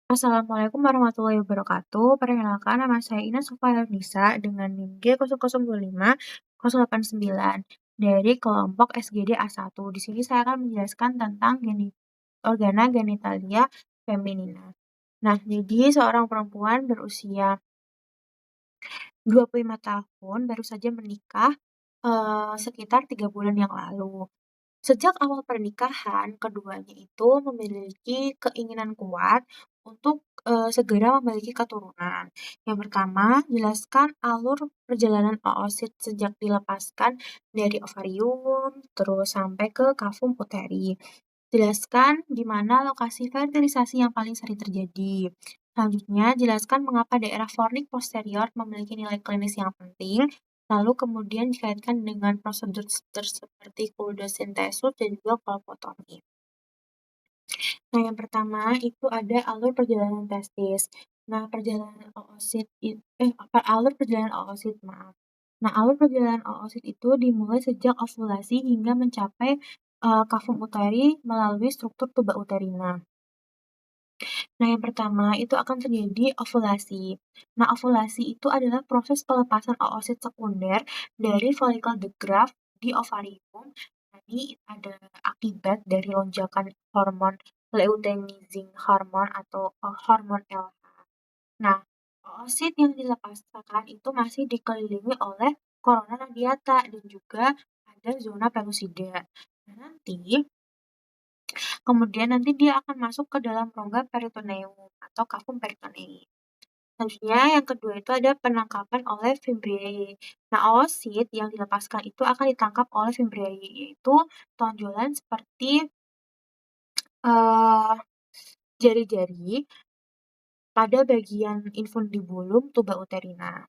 Assalamualaikum warahmatullahi wabarakatuh. Perkenalkan, nama saya Ina Nisa dengan NIM G0025-089 dari kelompok SGD A1. Di sini saya akan menjelaskan tentang organa genitalia feminina. Nah, jadi seorang perempuan berusia 25 tahun baru saja menikah sekitar 3 bulan yang lalu. Sejak awal pernikahan, keduanya itu memiliki keinginan kuat untuk segera memiliki keturunan. Yang pertama, jelaskan alur perjalanan oosit sejak dilepaskan dari ovarium, terus sampai ke kavum uteri. Jelaskan di mana lokasi fertilisasi yang paling sering terjadi. Selanjutnya, jelaskan mengapa daerah fornik posterior memiliki nilai klinis yang penting. Lalu kemudian dikaitkan dengan prosedur seperti kuldosintesis dan juga kolpotomi. Nah, yang pertama itu ada alur perjalanan testis. Nah, alur perjalanan oosit, maaf. Nah, alur perjalanan oosit itu dimulai sejak ovulasi hingga mencapai kavum uteri melalui struktur tuba uterina. Nah, yang pertama itu akan terjadi ovulasi. Nah, ovulasi itu adalah proses pelepasan oosit sekunder dari folikel de Graaff di ovarium. Jadi ada akibat dari lonjakan hormon luteinizing hormone atau hormon LH. Nah, oosit yang dilepaskan itu masih dikelilingi oleh corona radiata dan juga ada zona pellucida. Nah, kemudian nanti dia akan masuk ke dalam rongga peritoneum atau kavum peritoneum. Selanjutnya, yang kedua itu ada penangkapan oleh fimbriae. Nah, oosit yang dilepaskan itu akan ditangkap oleh fimbriae, yaitu tonjolan seperti uh, jari-jari pada bagian infundibulum tuba uterina.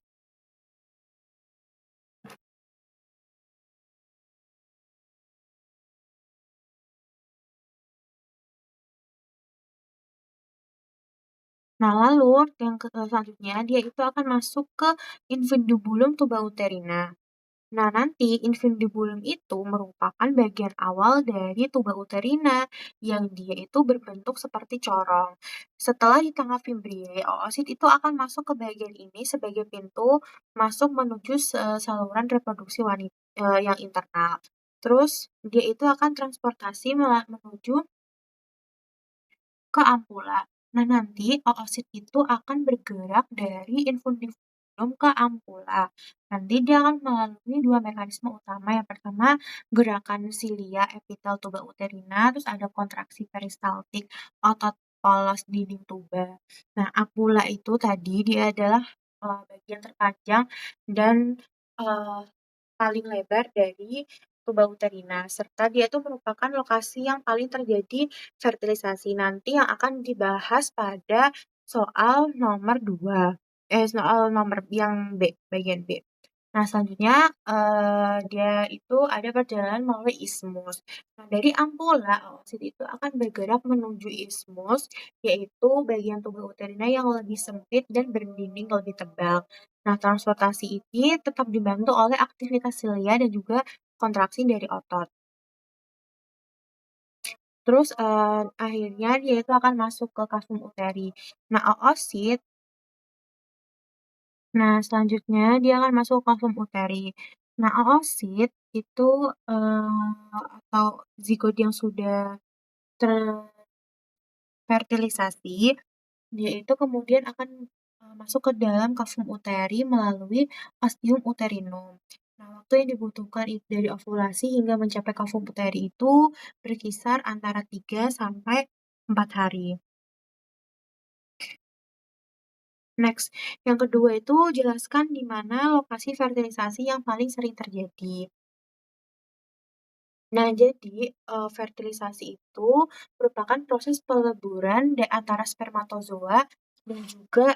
Nah, lalu yang selanjutnya dia itu akan masuk ke infundibulum tuba uterina. Nah, nanti infundibulum itu merupakan bagian awal dari tuba uterina yang dia itu berbentuk seperti corong. Setelah ditangkap fimbriae, oosit itu akan masuk ke bagian ini sebagai pintu masuk menuju saluran reproduksi wanita yang internal. Terus dia itu akan transportasi menuju ke ampula. Nah, nanti oosit itu akan bergerak dari infundibulum ke ampula. Nanti dia akan melalui dua mekanisme utama. Yang pertama, gerakan silia epitel tuba uterina, terus ada kontraksi peristaltik otot polos dinding tuba. Nah, ampula itu tadi dia adalah bagian terpanjang dan eh, paling lebar dari tuba uterina, serta dia itu merupakan lokasi yang paling terjadi fertilisasi. Nanti yang akan dibahas pada soal nomor 2. Soal nomor yang B, bagian B. Nah, selanjutnya dia itu ada perjalanan melalui ismus. Nah, dari ampula, oosit itu akan bergerak menuju ismus, yaitu bagian tubuh uterina yang lebih sempit dan berdinding lebih tebal. Nah, transportasi ini tetap dibantu oleh aktivitas silia dan juga kontraksi dari otot. Terus akhirnya dia itu akan masuk ke kavum uteri. Nah, oosit Nah, selanjutnya dia akan masuk ke kavum uteri. Nah, oosit itu atau zigot yang sudah terfertilisasi, dia itu kemudian akan masuk ke dalam kavum uteri melalui ostium uterinum. Nah, waktu yang dibutuhkan dari ovulasi hingga mencapai kavum uteri itu berkisar antara 3 sampai 4 hari. Next, yang kedua itu jelaskan di mana lokasi fertilisasi yang paling sering terjadi. Nah, jadi fertilisasi itu merupakan proses peleburan antara spermatozoa dan juga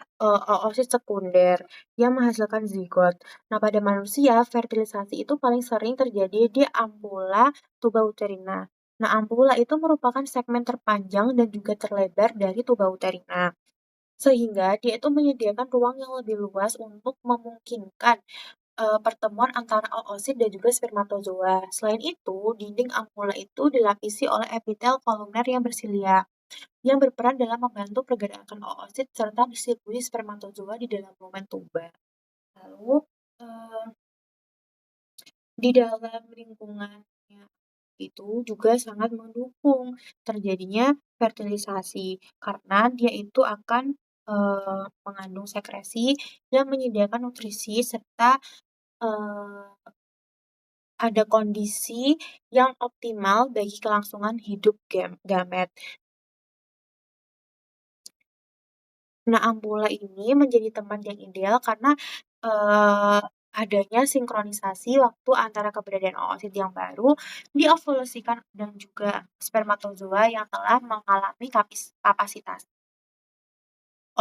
oosit sekunder yang menghasilkan zigot. Nah, pada manusia fertilisasi itu paling sering terjadi di ampula tuba uterina. Nah, ampula itu merupakan segmen terpanjang dan juga terlebar dari tuba uterina. Sehingga dia itu menyediakan ruang yang lebih luas untuk memungkinkan pertemuan antara oosit dan juga spermatozoa. Selain itu, dinding ampula itu dilapisi oleh epitel kolumner yang bersilia. yang berperan dalam membantu pergerakan oosit serta distribusi spermatozoa di dalam lumen tuba. Lalu, eee, di dalam lingkungannya itu juga sangat mendukung terjadinya fertilisasi, karena dia itu akan, mengandung sekresi yang menyediakan nutrisi serta, eee, ada kondisi yang optimal bagi kelangsungan hidup gamet. Nah, ampula ini menjadi tempat yang ideal karena, eee, adanya sinkronisasi waktu antara keberadaan oosit yang baru dievolusikan dan juga spermatozoa yang telah mengalami kapasitas.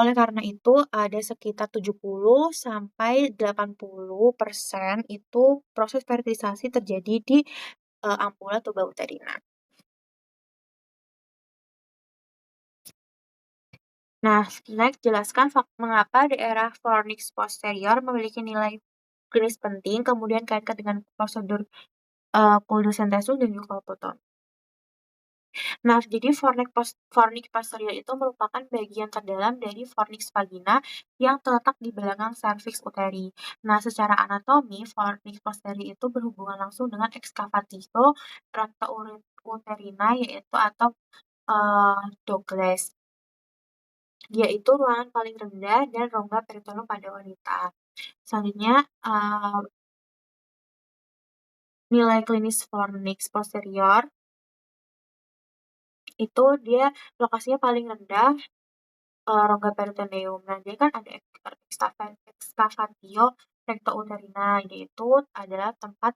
Oleh karena itu, ada sekitar 70 sampai 80% itu proses fertilisasi terjadi di, ampula tuba uterina. Nah, next jelaskan mengapa daerah fornix posterior memiliki nilai klinis penting, kemudian kaitkan dengan prosedur kuldosentesis dan juga kolpotomi. Nah, jadi fornix posterior itu merupakan bagian terdalam dari fornix vagina yang terletak di belakang serviks uteri. Nah, secara anatomi, fornix posterior itu berhubungan langsung dengan excavationo recta uterina yaitu atau Douglas. Dia itu ruangan paling rendah dan rongga peritoneum pada wanita. Selanjutnya, nilai klinis fornix posterior itu dia lokasinya paling rendah, rongga peritoneum. Nah, dia kan ada excavatio rectouterina, yaitu adalah tempat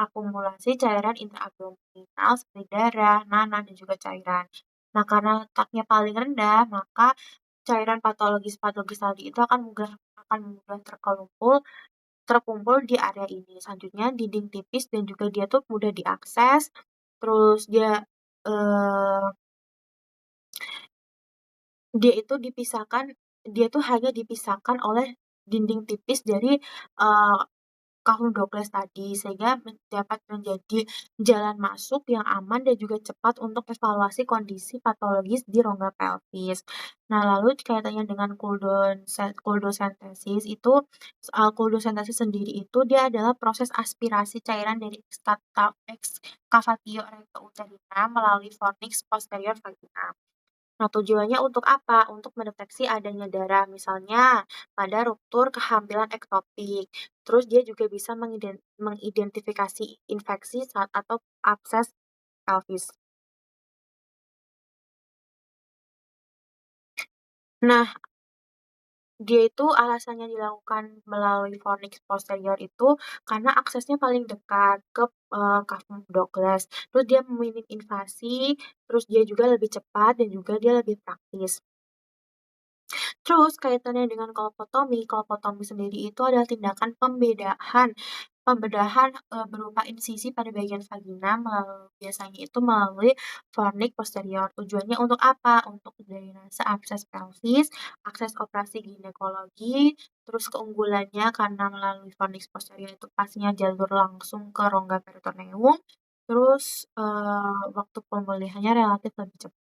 akumulasi cairan intraabdominal seperti darah, nanah, dan juga cairan. Nah, karena letaknya paling rendah, maka cairan patologis-patologis tadi itu akan mudah terkumpul di area ini. Selanjutnya dinding tipis dan juga dia tuh mudah diakses. Terus eee, dia itu dipisahkan dia tuh hanya dipisahkan oleh dinding tipis dari, eee, kalung Douglas tadi, sehingga dapat menjadi jalan masuk yang aman dan juga cepat untuk evaluasi kondisi patologis di rongga pelvis. Nah, lalu kaitannya dengan kuldosentesis itu, kuldosentesis sendiri itu dia adalah proses aspirasi cairan dari excavatio rectouterina melalui fornix posterior vagina. Nah, tujuannya untuk apa? Untuk mendeteksi adanya darah, misalnya pada ruptur kehamilan ektopik. Terus dia juga bisa mengidentifikasi infeksi saat atau abses pelvis. Nah, dia itu alasannya dilakukan melalui fornix posterior itu karena aksesnya paling dekat ke cavum Douglas. Terus dia minim invasi, terus dia juga lebih cepat dan juga dia lebih praktis. Terus kaitannya dengan kolpotomi sendiri itu adalah tindakan pembedahan, berupa insisi pada bagian vagina biasanya itu melalui fornix posterior. Tujuannya untuk apa? Untuk drainase abses pelvis, akses operasi ginekologi, terus keunggulannya karena melalui fornix posterior itu pastinya jalur langsung ke rongga peritoneum, terus, waktu pemulihannya relatif lebih cepat.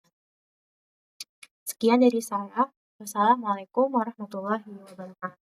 Sekian dari saya. Wassalamualaikum warahmatullahi wabarakatuh.